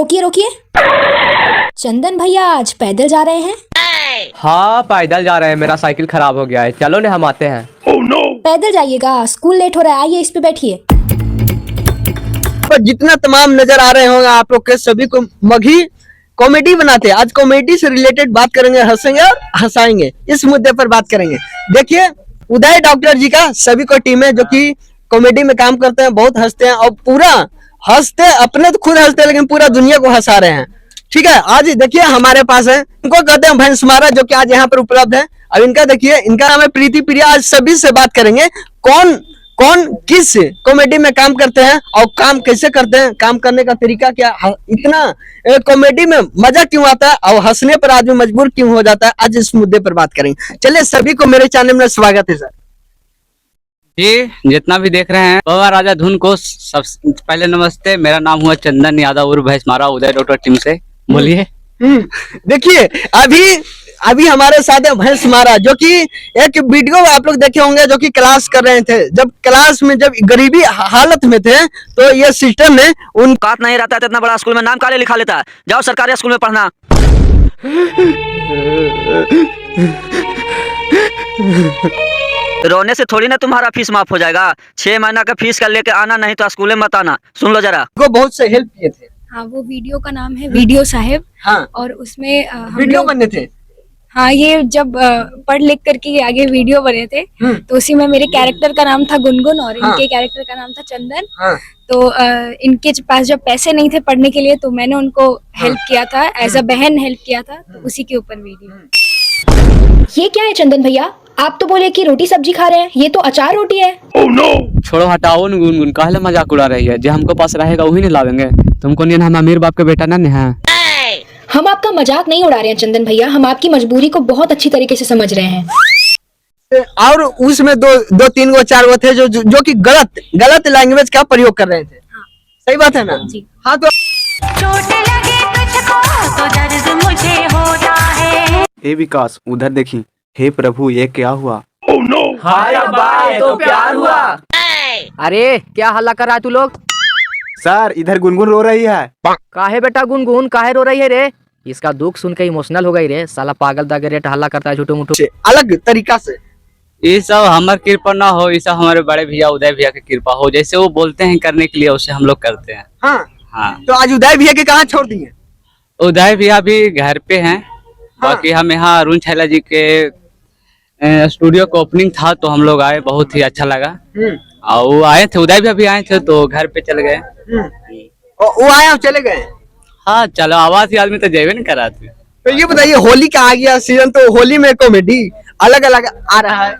रोकिए रोकिए, चंदन भैया आज पैदल जा रहे हैं? हाँ पैदल जा रहे हैं, मेरा साइकिल खराब हो गया है। चलो ने हम आते हैं। पैदल जाइएगा, स्कूल लेट हो रहा है। आइए इस पे बैठिए। पर जितना तमाम नजर आ रहे होंगे आप लोग के सभी को मघी कॉमेडी बनाते हैं। आज कॉमेडी से रिलेटेड बात करेंगे, हंसेंगे और हंसाएंगे, इस मुद्दे पर बात करेंगे। देखिए उदय डॉक्टर जी का सभी को टीम है जो कि कॉमेडी में काम करते हैं, बहुत हंसते हैं और पूरा हंसते, अपने तो खुद हंसते हैं लेकिन पूरा दुनिया को हंसा रहे हैं। ठीक है, आज देखिए हमारे पास है, इनको कहते हैं भैंसमारा, जो कि आज यहाँ पर उपलब्ध है। अब इनका देखिए, इनका नाम है प्रीति प्रिया। आज सभी से बात करेंगे कौन कौन किस कॉमेडी में काम करते हैं और काम कैसे करते हैं, काम करने का तरीका क्या, इतना कॉमेडी में मजा क्यों आता है और हंसने पर आदमी मजबूर क्यों हो जाता है, आज इस मुद्दे पर बात करेंगे। चलिए सभी को मेरे चैनल में स्वागत है सर जी। जितना भी देख रहे हैं बाबा राजा धुन को सब पहले नमस्ते। मेरा नाम हुआ चंदन यादव उर्फ भैंसमारा, उदय डॉक्टर टीम से। बोलिए। देखिए अभी हमारे साथ है भैंसमारा, जो कि एक वीडियो आप लोग देखे होंगे जो कि क्लास कर रहे थे। जब क्लास में जब गरीबी हालत में थे तो ये सिस्टम ने उन औकात नहीं रहता है तो इतना बड़ा स्कूल में नाम काले लिखा लेता है। जाओ सरकारी स्कूल में पढ़ना। रोने से थोड़ी ना तुम्हारा फीस माफ हो जाएगा। 6 महीना का फीस का लेके आना, नहीं तो स्कूल में मत आना। सुन लो जरा। को बहुत से हेल्प किए थे। हाँ, वो वीडियो का नाम है वीडियो साहेब। हाँ, और उसमें हम वीडियो लोग, बनने थे। हाँ, ये जब पढ़ लिख करके आगे वीडियो बने थे तो उसी में मेरे कैरेक्टर का नाम था गुनगुन और इनके कैरेक्टर का नाम था चंदन। हाँ, तो इनके पास जब पैसे नहीं थे पढ़ने के लिए तो मैंने उनको हेल्प किया था, एज अ बहन हेल्प किया था, तो उसी के ऊपर वीडियो। ये क्या है चंदन भैया, आप तो बोले कि रोटी सब्जी खा रहे हैं, ये तो अचार रोटी है। छोड़ो हटाओ न गुनगुन, काहे मजाक उड़ा रही है। जो हमको पास रहेगा वही नहीं लावेंगे। तुमको नहीं, हम अमीर बाप के बेटा ना है। हम आपका मजाक नहीं उड़ा रहे हैं चंदन भैया, हम आपकी मजबूरी को बहुत अच्छी तरीके से समझ रहे हैं। और उसमें दो तीन गो चार गो थे जो कि गलत लैंग्वेज का प्रयोग कर रहे थे। हाँ। सही बात है ना जी। हाँ, तो चोट लगे तुझको तो दर्द मुझे होता है। हे विकास उधर देखी। हे प्रभु ये क्या हुआ? हाय अब्बा, ये तो प्यार हुआ। अरे क्या हल्ला कर रहा है तू लोग? सर इधर गुनगुन रो रही है। काहे बेटा गुनगुन काहे रो रही है रे? इसका दुख सुन के इमोशनल हो गई रे। साला पागल दागे रेट हल्ला करता है झूठो मूठो। अलग तरीका से ये सब हमारे कृपा ना हो, ये सब हमारे बड़े भैया उदय भैया की कृपा हो। जैसे वो बोलते हैं करने के लिए उसे हम लोग करते हैं। हाँ हाँ। तो आज उदय भैया के कहाँ छोड़ दिए? उदय भैया भी घर पे हैं। बाकी हम यहाँ अरुण छैला जी के स्टूडियो का ओपनिंग था तो हम लोग आए, बहुत ही अच्छा लगा। और वो आए थे, उदय भैया भी आए थे तो घर पे चले गए। वो आए और चले गए। हाँ चलो, आवाज आदमी तो जेबे नहीं करा थे। तो ये बताइए, होली का आ गया सीजन, तो होली में कॉमेडी अलग अलग आ रहा है।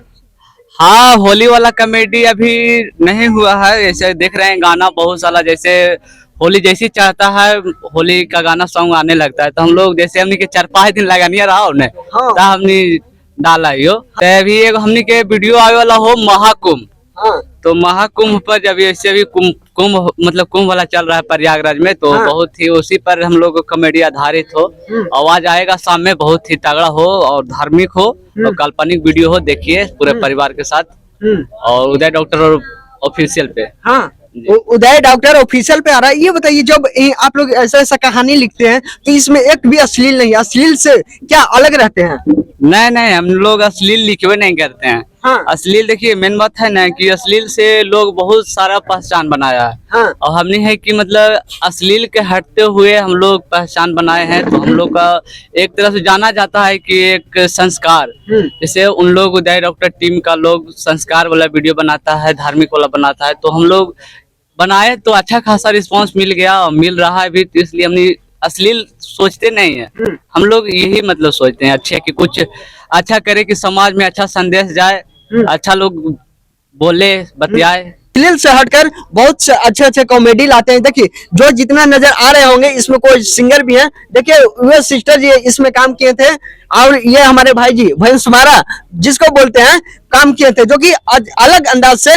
हाँ, होली वाला कॉमेडी अभी नहीं हुआ है। जैसे देख रहे हैं गाना बहुत सारा, जैसे होली जैसी चाहता है होली का गाना सॉन्ग आने लगता है तो हम लोग जैसे हमने के 4-5 दिन लगा नहीं रहा उन्हें। हाँ। तो हमने डाला यो। तो अभी एक हमने के वीडियो आए वाला हो महाकुंभ। हाँ। तो महाकुंभ पर जब ऐसे भी कुंभ मतलब कुंभ वाला चल रहा है प्रयागराज में, तो हाँ। बहुत ही उसी पर हम लोग कॉमेडी आधारित हो। आवाज आएगा शाम में, बहुत ही तगड़ा हो और धार्मिक हो और काल्पनिक वीडियो हो। देखिए पूरे परिवार के साथ। और उदय डॉक्टर ऑफिशियल पे। हाँ, उदय डॉक्टर ऑफिशियल पे आ रहा है। ये बताइए, जब आप लोग ऐसा कहानी लिखते हैं तो इसमें एक भी अश्लील नहीं, अश्लील से क्या अलग रहते हैं? नहीं, हम लोग अश्लील लिखवे नहीं करते हैं। हाँ। अश्लील देखिए मेन बात है ना कि अश्लील से लोग बहुत सारा पहचान बनाया है। हाँ। और हमने है कि मतलब अश्लील के हटते हुए हम लोग पहचान बनाए हैं। तो हम लोग का एक तरह से जाना जाता है कि एक संस्कार, जैसे उन लोग उदय डॉक्टर टीम का लोग संस्कार वाला वीडियो बनाता है, धार्मिक वाला बनाता है, तो हम लोग बनाए तो अच्छा खासा रिस्पांस मिल गया और मिल रहा है भी। तो इसलिए हमने अश्लील सोचते नहीं है। हम लोग यही मतलब सोचते हैं अच्छे कि कुछ अच्छा करे, कि समाज में अच्छा संदेश जाए, अच्छा लोग बोले बतियाए। अश्लील से हटकर बहुत से अच्छे कॉमेडी लाते हैं। देखिए जो जितना नजर आ रहे होंगे इसमें कोई सिंगर भी हैं। देखिए वे सिस्टर जी इसमें काम किए थे और ये हमारे भाई जी भैंसमारा जिसको बोलते हैं काम किए थे, जो कि अलग अंदाज से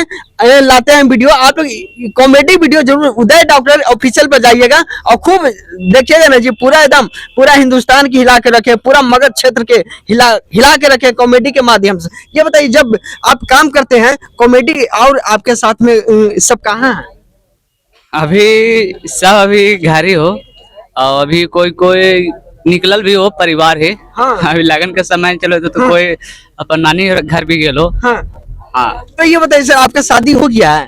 लाते हैं वीडियो। आप लोग कॉमेडी वीडियो जरूर उदय डॉक्टर ऑफिशियल पर जाइएगा और खूब देखिएगा ना जी। पूरा एकदम पूरा हिंदुस्तान की हिला के रखे, पूरा मगध क्षेत्र के हिला के रखे कॉमेडी के माध्यम से। ये बताइए, जब आप काम करते हैं कॉमेडी और आपके साथ में सब कहाँ है? अभी सब अभी घर ही हो। और अभी कोई कोई निकलल भी हो परिवार है। हाँ। अभी लगन के समय चलो तो कोई अपन नानी घर भी गेलो। हाँ। हाँ तो ये बताइए सर, आपका शादी हो गया है?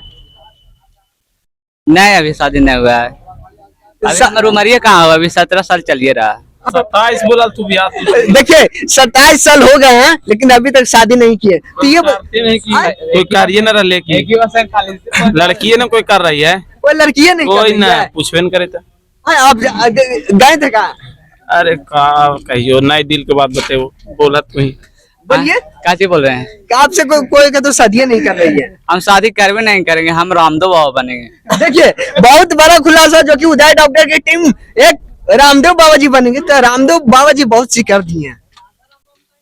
नहीं, अभी शादी नहीं हुआ है। अभी हमारी उम्र कहाँ हुआ, अभी 17 साल चलिए रहा। 27 बोला तू भी देखिए 27 साल हो गए हैं लेकिन अभी तक शादी नहीं की है। तो ये कोई कार्य न रह की लड़की ना कोई कर रही है, कोई लड़की नहीं कर कोई रही ना है? पूछबे न करे तो। हाँ, आप गए थे कहाँ? अरे का कहियो नए दिल के बात बताओ, बोला तू ही। बोलिए, क्या चीज बोल रहे हैं? कि आपसे कोई का तो शादी नहीं कर रही है। हम शादी करवे नहीं करेंगे, हम रामदेव बाबा बनेंगे। देखिए बहुत बड़ा खुलासा जो कि उदय डॉक्टर की टीम एक रामदेव बाबा जी बनेंगे। तो रामदेव बाबा जी बहुत सी कर दी है।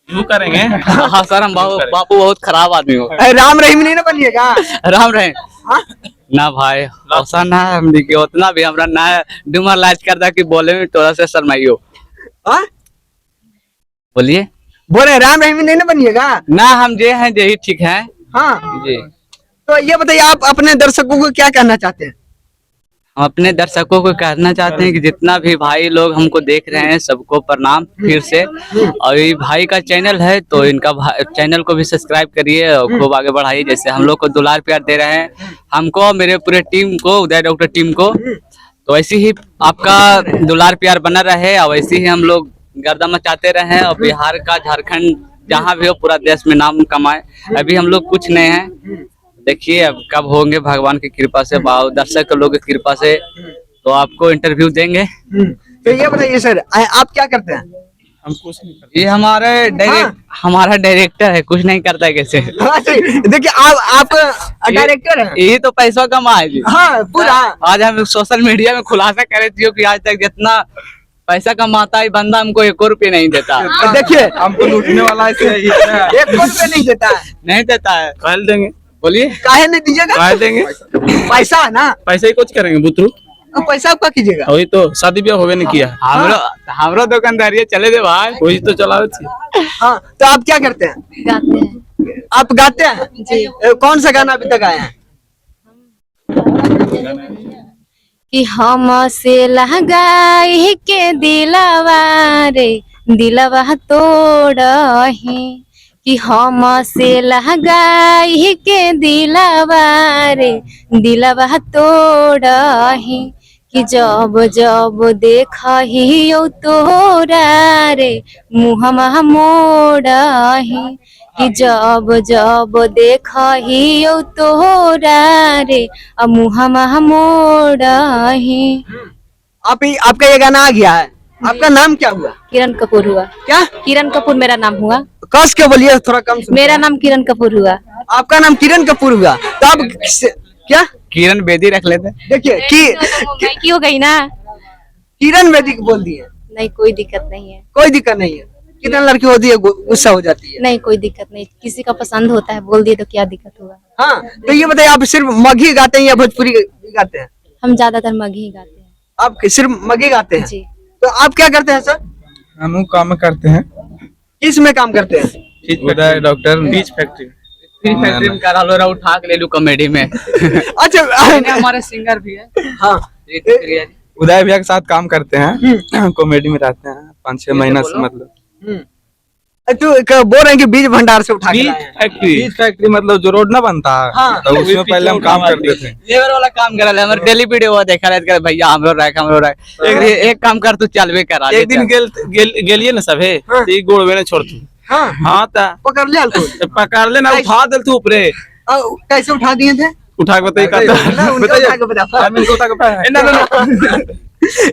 यूँ करेंगे। हाँ सर, हम बापू बहुत खराब आदमी हो। राम रहीम नहीं ना बनिएगा? राम रहे हाँ? ना भाई, ऐसा ना हम के उतना भी हमरा ना डुमर लाज करता कि बोले में थोड़ा सा शर्माइयो। हाँ? बोलिए। बोले राम रहीम नहीं ना बनिएगा? ना, हम जे हैं यही ठीक है। हाँ जी। तो ये बताइए, आप अपने दर्शकों को क्या कहना चाहते हैं? हम अपने दर्शकों को कहना चाहते हैं कि जितना भी भाई लोग हमको देख रहे हैं सबको प्रणाम फिर से। और ये भाई का चैनल है तो इनका चैनल को भी सब्सक्राइब करिए और खूब आगे बढ़ाइए। जैसे हम लोग को दुलार प्यार दे रहे हैं, हमको और मेरे पूरे टीम को, उदय डॉक्टर टीम को, तो ऐसे ही आपका दुलार प्यार बना रहे और वैसे ही हम लोग गर्दा मचाते रहे और बिहार का, झारखंड जहाँ भी हो पूरा देश में नाम कमाए। अभी हम लोग कुछ नहीं है, देखिए अब कब होंगे भगवान की कृपा से, दर्शक लोगों की कृपा से, तो आपको इंटरव्यू देंगे। तो ये बताइए सर, आप क्या करते हैं? हम कुछ नहीं करते। ये हमारा डायरेक्टर है, कुछ नहीं करता है कैसे। देखिए आप डायरेक्टर हैं। यही तो पैसा कमा है जी। हाँ पूरा। आज हम सोशल मीडिया में खुलासा करे थे कि आज तक जितना पैसा कमाता है बंदा हमको 1 रुपये नहीं देता। देखिए हमको लूटने वाला ऐसे ही है। 1 रुपये नहीं देता है। नहीं देता है। कल देंगे। बोलिए। काहे नहीं दीजिएगा? कल देंगे। पैसा है ना, पैसा ही कुछ करेंगे बुतरू। पैसा आप क्या कीजिएगा? वही तो शादी ब्याह होवे नहीं किया। हमरो दुकानदारी चले दे भाई। वही तो चलावे थी। हाँ, तो आप क्या करते हैं? गाते हैं आप गाते हैं जी? कौन सा गाना अभी तक आया है? कि हम से लहगाई के दिलवा रे दिलवा तोड़ही, कि हम से लहगाई के दिलवा रे दिलवा तोड़ही, कि जब जब देखहियो तोरा रे मुहमा मोड़ही, कि जब जब देखहियो तोरा रे मुहमा मोड़ही। आपका ये गाना आ गया है। आपका नाम क्या हुआ? किरण कपूर हुआ। क्या? किरण कपूर मेरा नाम हुआ। कस के बोलिए, थोड़ा कम सुन। मेरा नाम किरण कपूर हुआ। आपका नाम किरण कपूर हुआ, तो आप क्या किरण बेदी रख लेते। देखिए की हो गई ना, किरण वैदिक बोल दिए। नहीं कोई दिक्कत नहीं है। कोई दिक्कत नहीं है। कितना लड़की होती है गुस्सा हो जाती है। नहीं कोई दिक्कत नहीं, किसी का पसंद होता है बोल दिए तो क्या दिक्कत हुआ। हाँ, तो ये बताइए, आप सिर्फ मगही गाते हैं या भोजपुरी गाते हैं? हम ज्यादातर मगही ही गाते हैं। आप सिर्फ मगही गाते हैं? जी। तो आप क्या करते हैं सर? हम काम करते हैं। किस में काम करते हैं? उदय डॉक्टर बीच फैक्ट्री में करा लो, उठा के ले लू कॉमेडी में। अच्छा हमारे सिंगर भी है। हाँ, उदय भैया के साथ काम करते हैं, कॉमेडी में रहते हैं 5-6 महीना से। मतलब तो बोल रहे हैं कि बीज भंडार से उठा के बीज लाए हैं। फैक्ट्री मतलब जो रोड ना बनता है, हाँ। तो उसमें पहले हम काम करते थे। लेबर वाला काम करा ले, हमारे डेली वीडियो देखा रहता भैया हमरो रख एक काम कर, तू चलवे करा। एक दिन गेलिए ना सबे, हाँ। तो गोड़वे ने छोड़ तू। हाँ, हाँ ता पकड़ लिया तो पकड़ लेना, उठा दे तू ऊपरे। कैसे उठा दिए थे? उठा के बताइए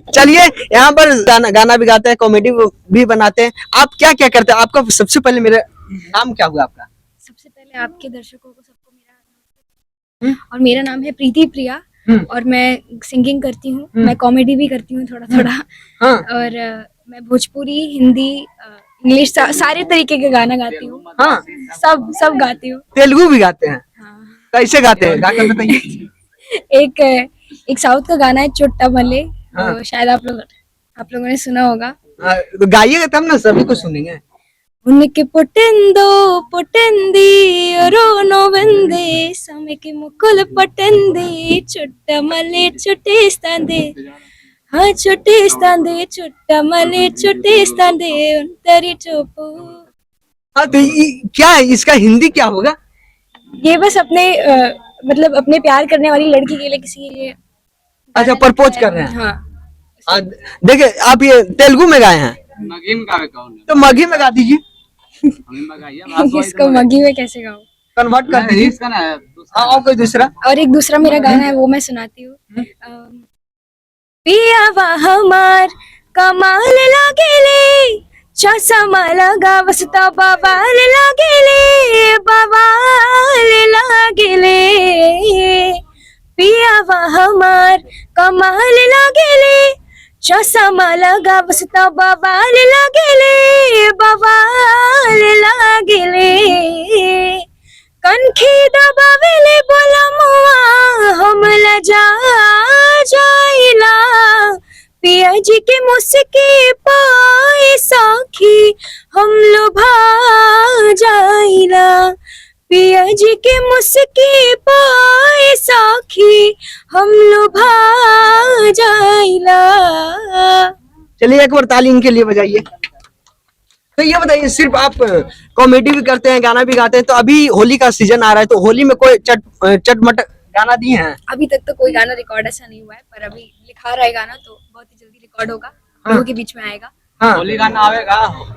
चलिए, यहाँ पर गाना भी गाते हैं, कॉमेडी भी बनाते हैं। आप क्या क्या करते हैं? आपका सबसे पहले मेरा नाम क्या हुआ आपका? सबसे पहले आपके दर्शकों को सबको मेरा और मेरा नाम है प्रीति प्रिया और मैं सिंगिंग करती हूँ, मैं कॉमेडी भी करती हूँ थोड़ा थोड़ा। हाँ। और मैं भोजपुरी, हिंदी, इंग्लिश सारे तरीके के गाना गाती हूँ। हाँ। सब गाती हूँ। तेलुगु भी गाते हैं? हाँ। कैसे गाते हैं? गाकर बताइए। एक साउथ का गाना है चोट्टा मल्ले, हाँ। शायद आप लोगों ने सुना होगा। तो गाइएगा तब ना सभी को सुनेंगे। उनके పొటెందో పొటెంది రోనో వెందే సమకి ముక్కులు పట్టంది చుట్టమల్లే చుట్టేస్తాంది हाँ చుట్టేస్తాంది చుట్టమని చుట్టేస్తాంది ఒంటరి చూపు हाँ तो क्या है इसका हिंदी क्या होगा? ये बस अपने मतलब अपने प्यार करने वाली लड़की के लिए किसी के लिए अच्छा प्रपोज कर रहे हैं। हाँ हाँ, देखिए आप ये तेलुगु में गाए हैं तो मगही में गा दीजिए। इसको मगी में कैसे गाऊं कन्वर्ट कर दीजिए। हाँ और कोई दूसरा? और एक दूसरा मेरा गाना है वो मैं सुनाती हूँ पिया हमार कमाल लागेले चश्मा लगा बसता बवाल लागेले पिया हमार कमाल लागेले चश्मा लगा बसता बवाल लागेले कनखी दबावेले बोला मुआ हम लजा जाइला पिया जी के मुस्की पाए साखी हम लुभा जाइला पिया जी के मुस्की पाए साखी हम लुभा जाइला। चलिए एक बार ताली इनके लिए बजाइए। तो ये बताइए सिर्फ आप कॉमेडी भी करते हैं गाना भी गाते हैं तो अभी होली का सीजन आ रहा है तो होली में कोई चटमट गाना दिए हैं? अभी तक तो कोई गाना रिकॉर्ड ऐसा नहीं हुआ है पर अभी लिखा रहा है गाना तो बहुत ही जल्दी रिकॉर्ड होगा लोगों के बीच में आएगा। हाँ होली गाना आवेगा,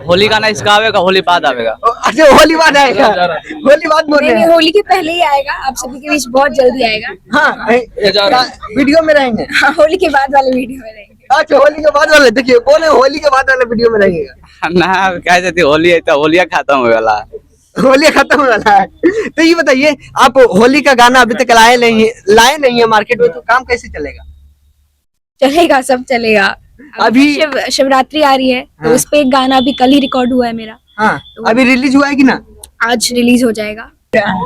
होली गाना इसका आवेगा, होली बाद आवेगा। अच्छा होली बाद आएगा, होली बाद बोल नहीं रहे नहीं हैं। होली के पहले ही आएगा आप सभी के बीच बहुत जल्दी आएगा। हाँ वीडियो में रहेंगे। हाँ, होली के बाद वाले वीडियो में रहेंगे। अच्छा होली के बाद वाले देखिए बोले होली के बाद वाले वीडियो में रहेगा ना कह देती होली है तो होलिया खत्म हो गया। होली खत्म हो रहा है। तो ये बताइए आप होली का गाना अभी तक लाए नहीं है मार्केट में तो काम कैसे चलेगा? चलेगा सब चलेगा। अभी शिवरात्रि आ रही है तो उस पे एक गाना अभी कल ही रिकॉर्ड हुआ है मेरा। हाँ अभी रिलीज हुआ है कि ना? आज रिलीज हो जाएगा।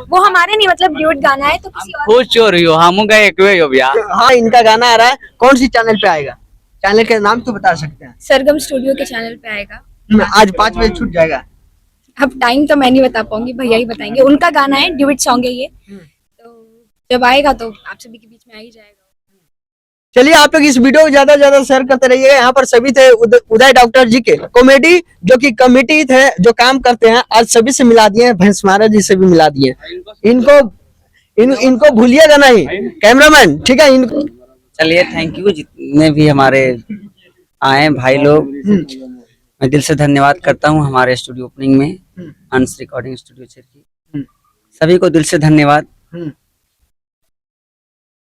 वो हमारे नहीं मतलब ड्यूट गाना है तो किसी और खुश चोरी हो हम गए एक वे हो भैया। हाँ इनका गाना आ रहा है कौन सी चैनल पे आएगा? चैनल का नाम तो बता सकते हैं। सरगम स्टूडियो के चैनल पे आएगा। आज 5 बजे छूट जाएगा। अब टाइम तो मैं नहीं बता पाऊंगी भैया ही बताएंगे। उनका गाना है ड्यूट सॉन्ग है ये तो जब आएगा तो आप सभी के बीच में आ ही जाएगा। चलिए आप लोग इस वीडियो को ज्यादा से ज्यादा शेयर करते रहिएगा। यहाँ पर सभी थे उदय डॉक्टर जी के कॉमेडी जो कि कमेटी थे जो काम करते हैं आज सभी से मिला दिए हैं। भैंसमारा जी से भी मिला दिए इनको भूलिएगा नहीं कैमरामैन ठीक है इनको। चलिए थैंक यू जितने भी हमारे आए भाई लोग मैं दिल से धन्यवाद करता हूँ हमारे स्टूडियो ओपनिंग में अंश रिकॉर्डिंग स्टूडियो चरखी सभी को दिल से धन्यवाद।